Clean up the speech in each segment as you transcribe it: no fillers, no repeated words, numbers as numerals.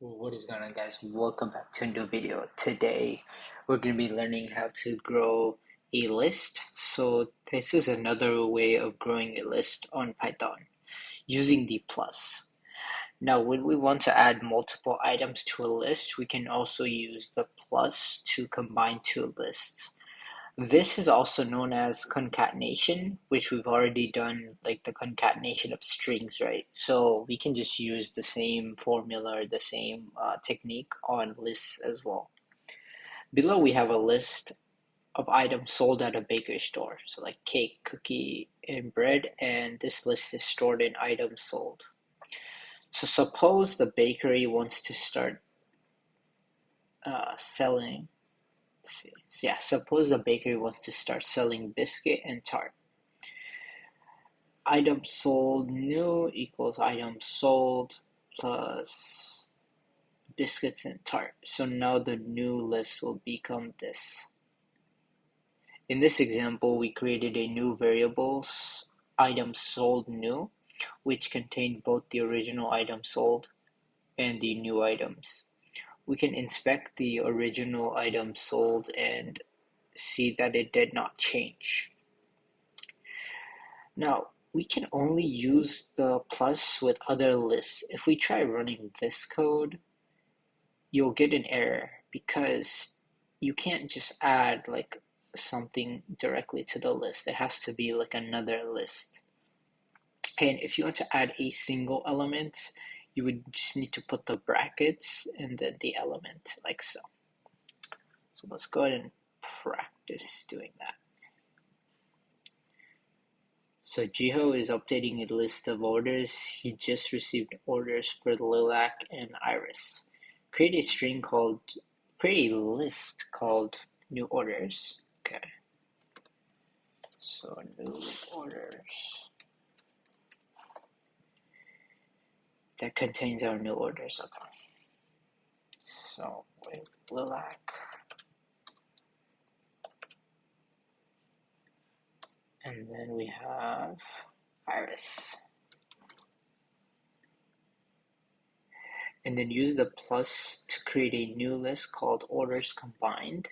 What is going on, guys? Welcome back to a new video. Today we're going to be learning how to grow a list. So this is another way of growing a list on Python using the plus. Now when we want to add multiple items to a list, we can also use the plus to combine two lists. This is also known as concatenation, which we've already done, like the concatenation of strings, right? So we can just use the same formula or the same technique on lists as well. Below we have a list of items sold at a bakery store. So like cake, cookie, and bread, and this list is stored in items sold. So suppose the bakery wants to start selling. Let's see. So yeah, suppose the bakery wants to start selling biscuit and tart. Item sold new equals item sold plus biscuits and tart. So now the new list will become this. In this example, we created a new variable, item sold new, which contained both the original item sold and the new items. We can inspect the original item sold and see that it did not change. Now, we can only use the plus with other lists. If we try running this code, you'll get an error because you can't just add like something directly to the list. It has to be like another list. And if you want to add a single element, you would just need to put the brackets and then the element like so. So let's go ahead and practice doing that. So Jiho is updating a list of orders. He just received orders for Lilac and Iris. Create a list called new orders. Okay. So new orders that contains our new orders. Okay. So with Lilac. And then we have Iris. And then use the plus to create a new list called orders combined.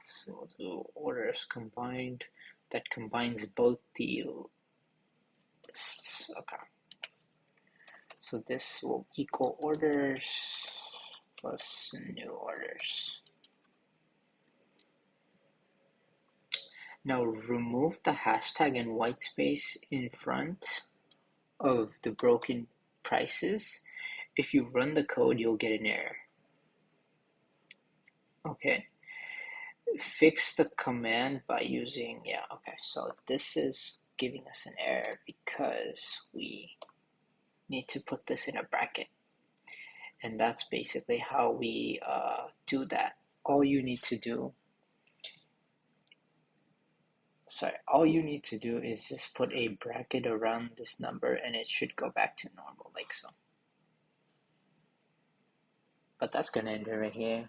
So we'll do orders combined that combines both the lists. Okay. So this will equal orders plus new orders. Now remove the hashtag and white space in front of the broken prices. If you run the code, you'll get an error. Okay. Fix the command by using, okay. So this is giving us an error because we need to put this in a bracket. And that's basically how we do that. All you need to do is just put a bracket around this number and it should go back to normal like so. But that's gonna end it right here.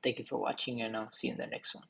Thank you for watching and I'll see you in the next one.